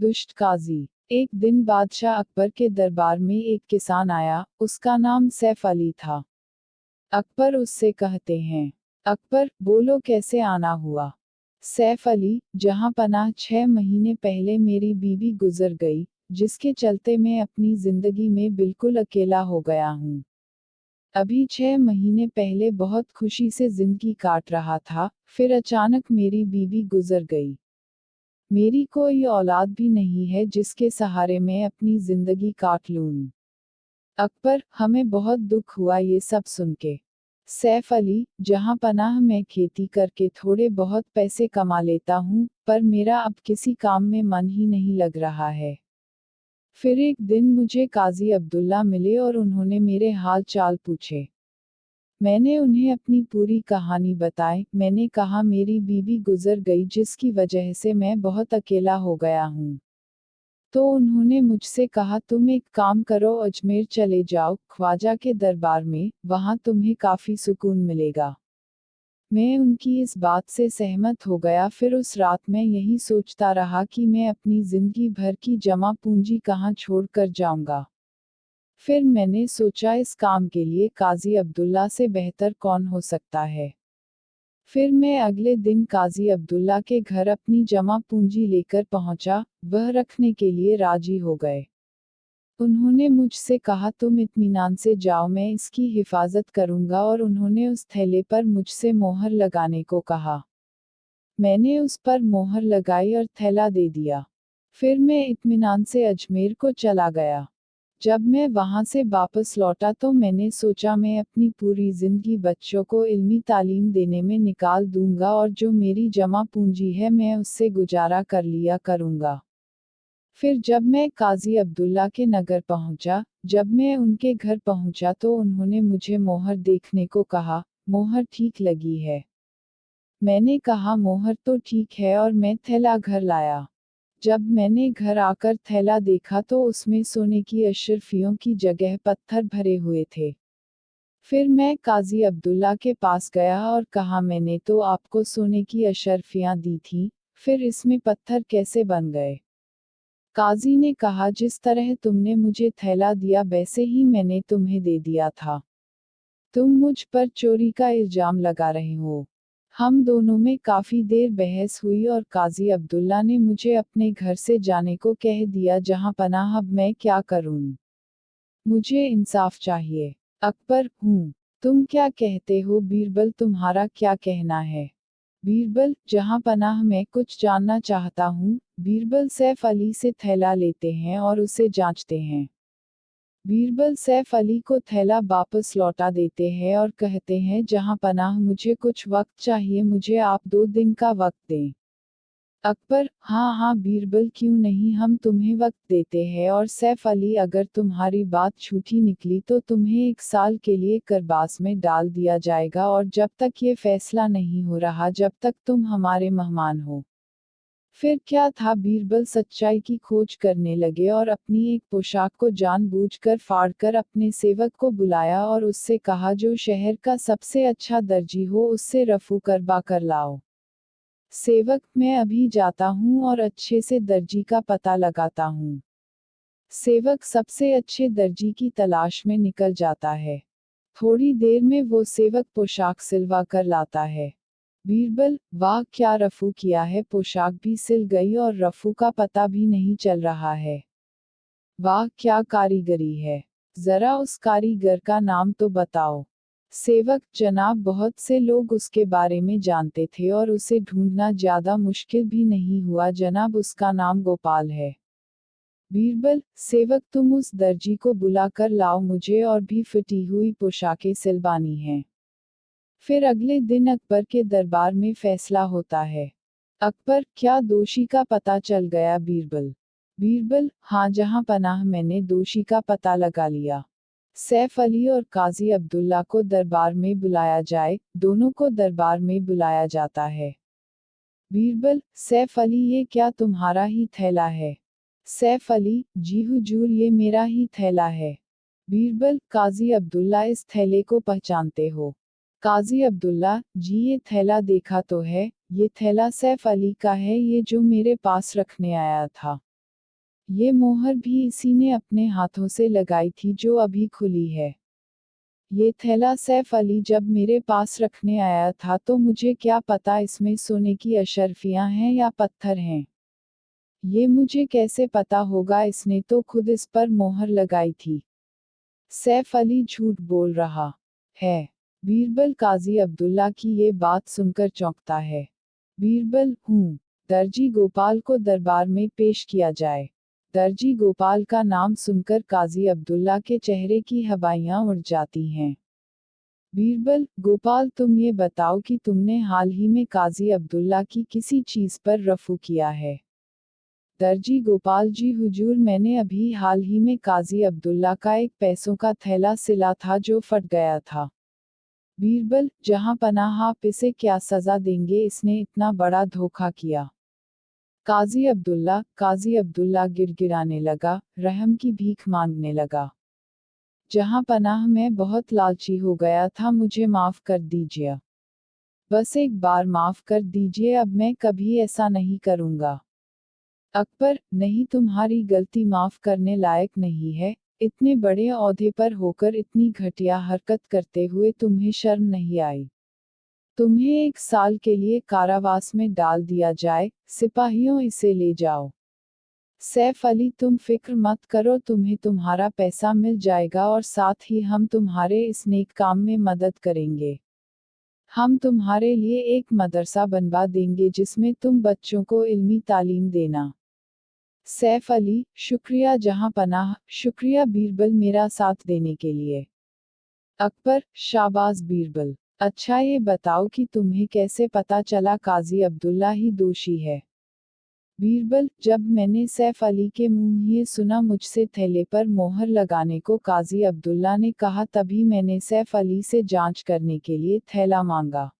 दुष्ट काजी। एक दिन बादशाह अकबर के दरबार में एक किसान आया, उसका नाम सैफ अली था। अकबर उससे कहते हैं, अकबर बोलो कैसे आना हुआ। सैफ अली, जहां पनाह 6 महीने पहले मेरी बीवी गुजर गई, जिसके चलते मैं अपनी जिंदगी में बिल्कुल अकेला हो गया हूँ। अभी 6 महीने पहले बहुत खुशी से जिंदगी काट रहा था, फिर अचानक मेरी बीवी गुजर गई। मेरी कोई औलाद भी नहीं है जिसके सहारे मैं अपनी जिंदगी काट लूं। अकबर, हमें बहुत दुख हुआ ये सब सुन के। सैफ अली, जहां पनाह मैं खेती करके थोड़े बहुत पैसे कमा लेता हूँ, पर मेरा अब किसी काम में मन ही नहीं लग रहा है। फिर एक दिन मुझे काजी अब्दुल्ला मिले और उन्होंने मेरे हाल चाल पूछे। मैंने उन्हें अपनी पूरी कहानी बताई। मैंने कहा मेरी बीवी गुजर गई जिसकी वजह से मैं बहुत अकेला हो गया हूँ। तो उन्होंने मुझसे कहा तुम एक काम करो, अजमेर चले जाओ ख्वाजा के दरबार में, वहाँ तुम्हें काफी सुकून मिलेगा। मैं उनकी इस बात से सहमत हो गया। फिर उस रात मैं यही सोचता रहा कि मैं अपनी जिंदगी भर की जमा पूंजी कहाँ छोड़ कर जाऊंगा। फिर मैंने सोचा इस काम के लिए काजी अब्दुल्ला से बेहतर कौन हो सकता है। फिर मैं अगले दिन काजी अब्दुल्ला के घर अपनी जमा पूंजी लेकर पहुंचा, वह रखने के लिए राजी हो गए। उन्होंने मुझसे कहा तुम इत्मीनान से जाओ, मैं इसकी हिफाजत करूंगा, और उन्होंने उस थैले पर मुझसे मोहर लगाने को कहा। मैंने उस पर मोहर लगाई और थैला दे दिया। फिर मैं इत्मीनान से अजमेर को चला गया। जब मैं वहां से वापस लौटा तो मैंने सोचा मैं अपनी पूरी जिंदगी बच्चों को इल्मी तालीम देने में निकाल दूंगा और जो मेरी जमा पूंजी है मैं उससे गुजारा कर लिया करूंगा। फिर जब मैं काजी अब्दुल्ला के नगर पहुंचा, जब मैं उनके घर पहुंचा तो उन्होंने मुझे मोहर देखने को कहा। मोहर ठीक लगी है। मैंने कहा मोहर तो ठीक है और मैं थैला घर लाया। जब मैंने घर आकर थैला देखा तो उसमें सोने की अशरफियों की जगह पत्थर भरे हुए थे। फिर मैं काजी अब्दुल्ला के पास गया और कहा मैंने तो आपको सोने की अशरफियां दी थी, फिर इसमें पत्थर कैसे बन गए। काजी ने कहा जिस तरह तुमने मुझे थैला दिया वैसे ही मैंने तुम्हें दे दिया था। तुम मुझ पर चोरी का इल्जाम लगा रहे हो। हम दोनों में काफी देर बहस हुई और काजी अब्दुल्ला ने मुझे अपने घर से जाने को कह दिया जहां पनाह। अब मैं क्या करूं? मुझे इंसाफ चाहिए। अकबर, हूँ। तुम क्या कहते हो बीरबल, तुम्हारा क्या कहना है? बीरबल, जहां पनाह मैं कुछ जानना चाहता हूँ। बीरबल सैफ अली से थैला लेते हैं और उसे जांचते हैं। बीरबल सैफ अली को थैला वापस लौटा देते हैं और कहते हैं जहां पनाह मुझे कुछ वक्त चाहिए, मुझे आप 2 दिन का वक्त दें। अकबर, हाँ हाँ बीरबल, क्यों नहीं, हम तुम्हें वक्त देते हैं। और सैफ अली, अगर तुम्हारी बात झूठी निकली तो तुम्हें 1 साल के लिए करबास में डाल दिया जाएगा, और जब तक ये फैसला नहीं हो रहा जब तक तुम हमारे मेहमान हो। फिर क्या था, बीरबल सच्चाई की खोज करने लगे और अपनी एक पोशाक को जानबूझकर फाड़कर अपने सेवक को बुलाया और उससे कहा जो शहर का सबसे अच्छा दर्जी हो उससे रफू करवा कर लाओ। सेवक, मैं अभी जाता हूँ और अच्छे से दर्जी का पता लगाता हूँ। सेवक सबसे अच्छे दर्जी की तलाश में निकल जाता है। थोड़ी देर में वो सेवक पोशाक सिलवा कर लाता है। बीरबल, वाह क्या रफू किया है, पोशाक भी सिल गई और रफू का पता भी नहीं चल रहा है। वाह क्या कारीगरी है। जरा उस कारीगर का नाम तो बताओ। सेवक, जनाब बहुत से लोग उसके बारे में जानते थे और उसे ढूंढना ज्यादा मुश्किल भी नहीं हुआ जनाब, उसका नाम गोपाल है। बीरबल, सेवक तुम उस दर्जी को बुला कर लाओ, मुझे और भी फटी हुई पोशाकें सिलवानी हैं। फिर अगले दिन अकबर के दरबार में फैसला होता है। अकबर, क्या दोषी का पता चल गया? बीरबल, बीरबल, हाँ जहां पनाह मैंने दोषी का पता लगा लिया। सैफ अली और काजी अब्दुल्ला को दरबार में बुलाया जाए। दोनों को दरबार में बुलाया जाता है। बीरबल, सैफ अली, ये क्या तुम्हारा ही थैला है? सैफ अली, जी हुजूर ये मेरा ही थैला है। बीरबल, काजी अब्दुल्ला, इस थैले को पहचानते हो? काजी अब्दुल्ला, जी ये थैला देखा तो है, ये थैला सैफ अली का है, ये जो मेरे पास रखने आया था। ये मोहर भी इसी ने अपने हाथों से लगाई थी जो अभी खुली है। ये थैला सैफ अली जब मेरे पास रखने आया था तो मुझे क्या पता इसमें सोने की अशर्फियां हैं या पत्थर हैं। ये मुझे कैसे पता होगा, इसने तो खुद इस पर मोहर लगाई थी। सैफ अली झूठ बोल रहा है। बीरबल काजी अब्दुल्ला की ये बात सुनकर चौंकता है। बीरबल, हूँ। दर्जी गोपाल को दरबार में पेश किया जाए। दर्जी गोपाल का नाम सुनकर काजी अब्दुल्ला के चेहरे की हवाइयां उड़ जाती हैं। बीरबल, गोपाल तुम ये बताओ कि तुमने हाल ही में काजी अब्दुल्ला की किसी चीज पर रफू किया है। दर्जी गोपाल, जी हुजूर, मैंने अभी हाल ही में काजी अब्दुल्ला का एक पैसों का थैला सिला था जो फट गया था। बीरबल, जहां पनाह, आप इसे क्या सजा देंगे, इसने इतना बड़ा धोखा किया। काजी अब्दुल्ला गिड़गिड़ाने लगा, रहम की भीख मांगने लगा। जहां पनाह, मैं बहुत लालची हो गया था, मुझे माफ कर दीजिए। बस एक बार माफ कर दीजिए, अब मैं कभी ऐसा नहीं करूंगा। अकबर, नहीं, तुम्हारी गलती माफ करने लायक नहीं है। इतने बड़े ओहदे पर होकर इतनी घटिया हरकत करते हुए तुम्हें शर्म नहीं आई। तुम्हें 1 साल के लिए कारावास में डाल दिया जाए। सिपाहियों, इसे ले जाओ। सैफ अली, तुम फिक्र मत करो, तुम्हें तुम्हारा पैसा मिल जाएगा और साथ ही हम तुम्हारे इस नेक काम में मदद करेंगे। हम तुम्हारे लिए एक मदरसा बनवा देंगे जिसमें तुम बच्चों को इल्मी तालीम देना। सैफ अली, शुक्रिया जहां पनाह, शुक्रिया बीरबल मेरा साथ देने के लिए। अकबर, शाबाश बीरबल। अच्छा, ये बताओ कि तुम्हें कैसे पता चला काजी अब्दुल्ला ही दोषी है। बीरबल, जब मैंने सैफ अली के मुंह ये सुना मुझसे थैले पर मोहर लगाने को काजी अब्दुल्ला ने कहा, तभी मैंने सैफ अली से जांच करने के लिए थैला मांगा।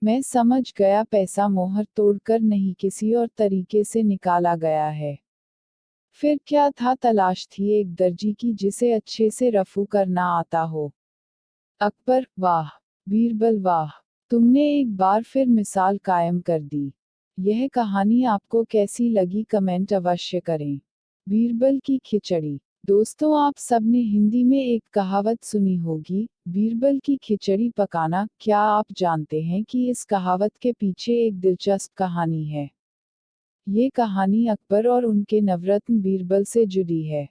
मैं समझ गया पैसा मोहर तोड़कर नहीं किसी और तरीके से निकाला गया है। फिर क्या था, तलाश थी एक दर्जी की जिसे अच्छे से रफू करना आता हो। अकबर, वाह। बीरबल, वाह। तुमने एक बार फिर मिसाल कायम कर दी। यह कहानी आपको कैसी लगी, कमेंट अवश्य करें। बीरबल की खिचड़ी। दोस्तों, आप सबने हिंदी में एक कहावत सुनी होगी, बीरबल की खिचड़ी पकाना। क्या आप जानते हैं कि इस कहावत के पीछे एक दिलचस्प कहानी है। ये कहानी अकबर और उनके नवरत्न बीरबल से जुड़ी है।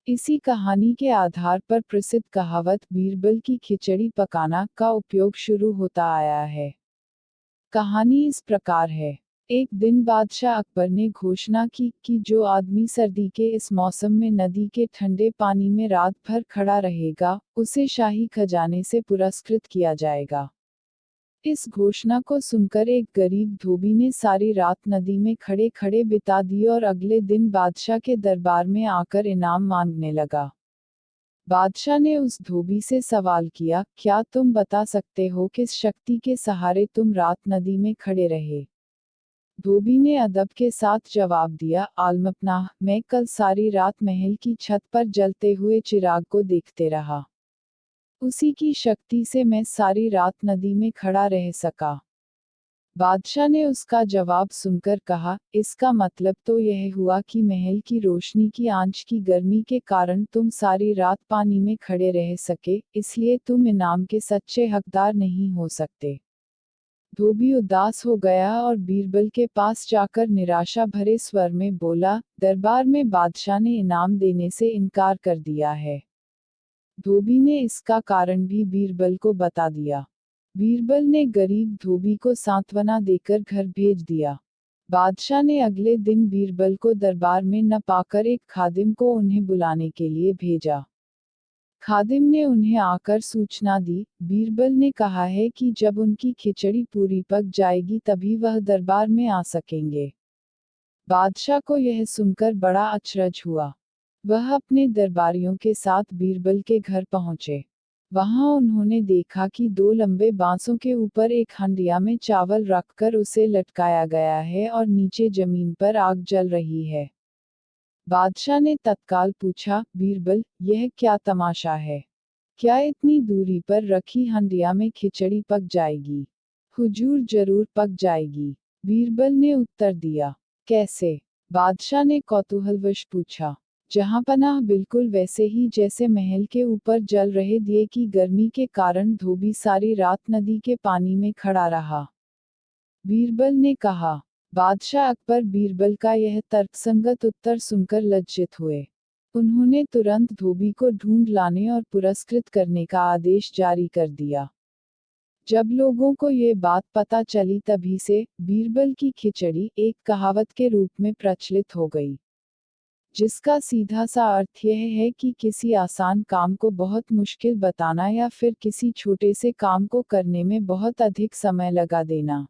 इसी कहानी के आधार पर प्रसिद्ध कहावत बीरबल की खिचड़ी पकाना का उपयोग शुरू होता आया है। कहानी इस प्रकार है। एक दिन बादशाह अकबर ने घोषणा की कि जो आदमी सर्दी के इस मौसम में नदी के ठंडे पानी में रात भर खड़ा रहेगा, उसे शाही खजाने से पुरस्कृत किया जाएगा। इस घोषणा को सुनकर एक गरीब धोबी ने सारी रात नदी में खड़े खड़े बिता दी और अगले दिन बादशाह के दरबार में आकर इनाम मांगने लगा। बादशाह ने उस धोबी से सवाल किया, क्या तुम बता सकते हो किस शक्ति के सहारे तुम रात नदी में खड़े रहे। धोबी ने अदब के साथ जवाब दिया, आलमपनाह, मैं कल सारी रात महल की छत पर जलते हुए चिराग को देखते रहा। उसी की शक्ति से मैं सारी रात नदी में खड़ा रह सका। बादशाह ने उसका जवाब सुनकर कहा, इसका मतलब तो यह हुआ कि महल की रोशनी की आंच की गर्मी के कारण तुम सारी रात पानी में खड़े रह सके, इसलिए तुम इनाम के सच्चे हकदार नहीं हो सकते। धोबी उदास हो गया और बीरबल के पास जाकर निराशा भरे स्वर में बोला, दरबार में बादशाह ने इनाम देने से इनकार कर दिया है। धोबी ने इसका कारण भी बीरबल को बता दिया। बीरबल ने गरीब धोबी को सांत्वना देकर घर भेज दिया। बादशाह ने अगले दिन बीरबल को दरबार में न पाकर एक खादिम को उन्हें बुलाने के लिए भेजा। खादिम ने उन्हें आकर सूचना दी, बीरबल ने कहा है कि जब उनकी खिचड़ी पूरी पक जाएगी तभी वह दरबार में आ सकेंगे। बादशाह को यह सुनकर बड़ा अचरज हुआ। वह अपने दरबारियों के साथ बीरबल के घर पहुंचे। वहां उन्होंने देखा कि 2 लंबे बांसों के ऊपर एक हंडिया में चावल रखकर उसे लटकाया गया है और नीचे जमीन पर आग जल रही है। बादशाह ने तत्काल पूछा, बीरबल, यह क्या तमाशा है? क्या इतनी दूरी पर रखी हंडिया में खिचड़ी पक जाएगी? हुजूर, जरूर पक जाएगी। बीरबल ने उत्तर दिया। कैसे? बादशाह ने कौतूहलवश पूछा। जहांपनाह, बिल्कुल वैसे ही जैसे महल के ऊपर जल रहे दिए की गर्मी के कारण धोबी सारी रात नदी के पानी में खड़ा रहा। बीरबल ने कहा। बादशाह अकबर बीरबल का यह तर्कसंगत उत्तर सुनकर लज्जित हुए। उन्होंने तुरंत धोबी को ढूंढ लाने और पुरस्कृत करने का आदेश जारी कर दिया। जब लोगों को ये बात पता चली तभी से बीरबल की खिचड़ी एक कहावत के रूप में प्रचलित हो गई, जिसका सीधा सा अर्थ यह है कि किसी आसान काम को बहुत मुश्किल बताना या फिर किसी छोटे से काम को करने में बहुत अधिक समय लगा देना।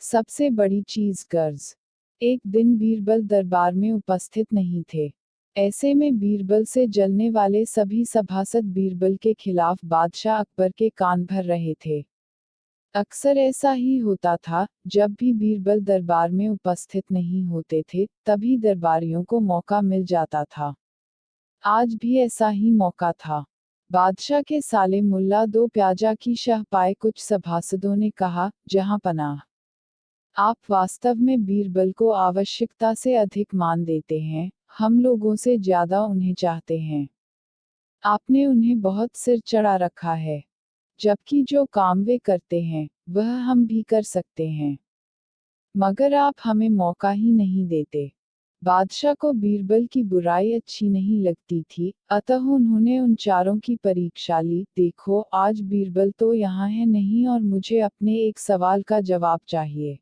सबसे बड़ी चीज गर्ज। एक दिन बीरबल दरबार में उपस्थित नहीं थे। ऐसे में बीरबल से जलने वाले सभी सभासद बीरबल के खिलाफ बादशाह अकबर के कान भर रहे थे। अक्सर ऐसा ही होता था, जब भी बीरबल दरबार में उपस्थित नहीं होते थे, तभी दरबारियों को मौका मिल जाता था। आज भी ऐसा ही मौका था। बादशाह के साले मुल्ला दो प्याजा की शह पाए कुछ सभासदों ने कहा, जहां पनाह, आप वास्तव में बीरबल को आवश्यकता से अधिक मान देते हैं, हम लोगों से ज्यादा उन्हें चाहते हैं। आपने उन्हें बहुत सिर चढ़ा रखा है, जबकि जो काम वे करते हैं, वह हम भी कर सकते हैं। मगर आप हमें मौका ही नहीं देते। बादशाह को बीरबल की बुराई अच्छी नहीं लगती थी, अतः उन्होंने उन चारों की परीक्षा ली। देखो, आज बीरबल तो यहाँ है नहीं और मुझे अपने एक सवाल का जवाब चाहिए।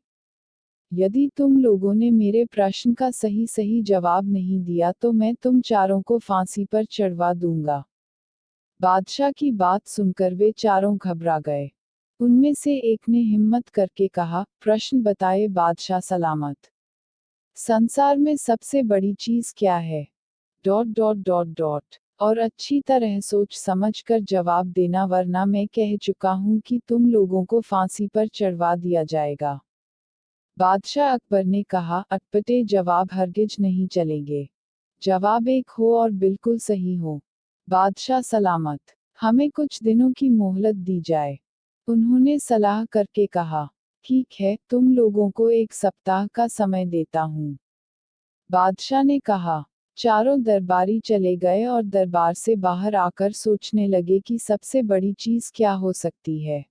यदि तुम लोगों ने मेरे प्रश्न का सही सही जवाब नहीं दिया तो मैं तुम चारों को फांसी पर चढ़वा दूंगा। बादशाह की बात सुनकर वे चारों घबरा गए। उनमें से एक ने हिम्मत करके कहा, प्रश्न बताए बादशाह सलामत। संसार में सबसे बड़ी चीज क्या है? Dot dot dot dot. और अच्छी तरह सोच समझ कर जवाब देना, वरना मैं कह चुका हूं कि तुम लोगों को फांसी पर चढ़वा दिया जाएगा। बादशाह अकबर ने कहा, अटपटे जवाब हरगिज नहीं चलेंगे। जवाब एक हो और बिल्कुल सही हो। बादशाह सलामत। हमें कुछ दिनों की मोहलत दी जाए। उन्होंने सलाह करके कहा। ठीक है, तुम लोगों को एक सप्ताह का समय देता हूँ। बादशाह ने कहा। चारों दरबारी चले गए और दरबार से बाहर आकर सोचने लगे कि सबसे बड़ी चीज क्या हो सकती है।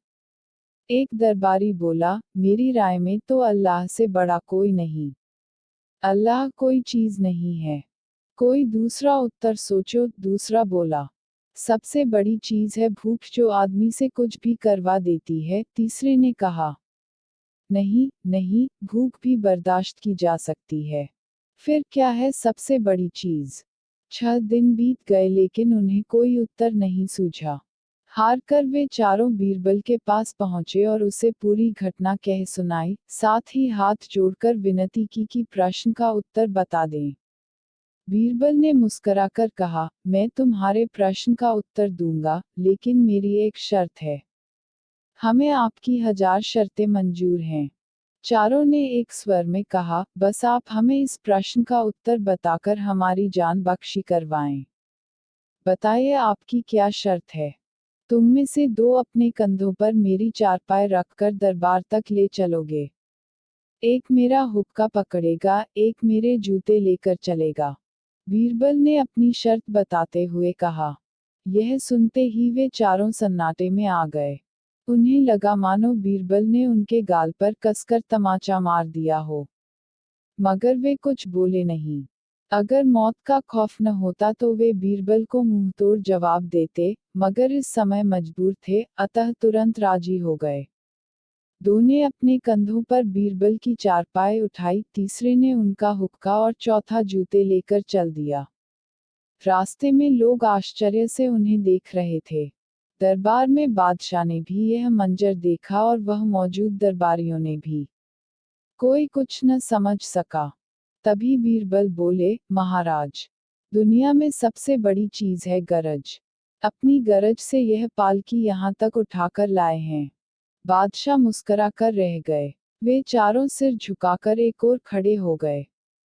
एक दरबारी बोला, मेरी राय में तो अल्लाह से बड़ा कोई नहीं। अल्लाह कोई चीज नहीं है। कोई दूसरा उत्तर सोचो। दूसरा बोला, सबसे बड़ी चीज है भूख, जो आदमी से कुछ भी करवा देती है। तीसरे ने कहा, नहीं नहीं, भूख भी बर्दाश्त की जा सकती है। फिर क्या है सबसे बड़ी चीज? 6 दिन बीत गए लेकिन उन्हें कोई उत्तर नहीं सूझा। हार कर वे चारों बीरबल के पास पहुंचे और उसे पूरी घटना कह सुनाई, साथ ही हाथ जोड़कर विनती की कि प्रश्न का उत्तर बता दें। बीरबल ने मुस्कराकर कहा, मैं तुम्हारे प्रश्न का उत्तर दूंगा, लेकिन मेरी एक शर्त है। हमें आपकी 1000 शर्तें मंजूर हैं। चारों ने एक स्वर में कहा, बस आप हमें इस प्रश्न का उत्तर बताकर हमारी जान बख्शी करवाएं। बताइए, आपकी क्या शर्त है? तुम में से 2 अपने कंधों पर मेरी चारपाई रखकर दरबार तक ले चलोगे। एक मेरा हुक्का पकड़ेगा, एक मेरे जूते लेकर चलेगा। बीरबल ने अपनी शर्त बताते हुए कहा। यह सुनते ही वे चारों सन्नाटे में आ गए। उन्हें लगा मानो बीरबल ने उनके गाल पर कसकर तमाचा मार दिया हो। मगर वे कुछ बोले नहीं। अगर मौत का खौफ न होता तो वे बीरबल को मुंहतोड़ जवाब देते, मगर इस समय मजबूर थे, अतः तुरंत राजी हो गए। 2 ने अपने कंधों पर बीरबल की चारपाई उठाई, तीसरे ने उनका हुक्का और चौथा जूते लेकर चल दिया। रास्ते में लोग आश्चर्य से उन्हें देख रहे थे। दरबार में बादशाह ने भी यह मंजर देखा और वह मौजूद दरबारियों ने भी। कोई कुछ न समझ सका। तभी बीरबल बोले, महाराज, दुनिया में सबसे बड़ी चीज है गरज। अपनी गरज से यह पालकी यहाँ तक उठाकर लाए हैं। बादशाह मुस्करा कर रह गए। वे चारों सिर झुकाकर एक ओर खड़े हो गए।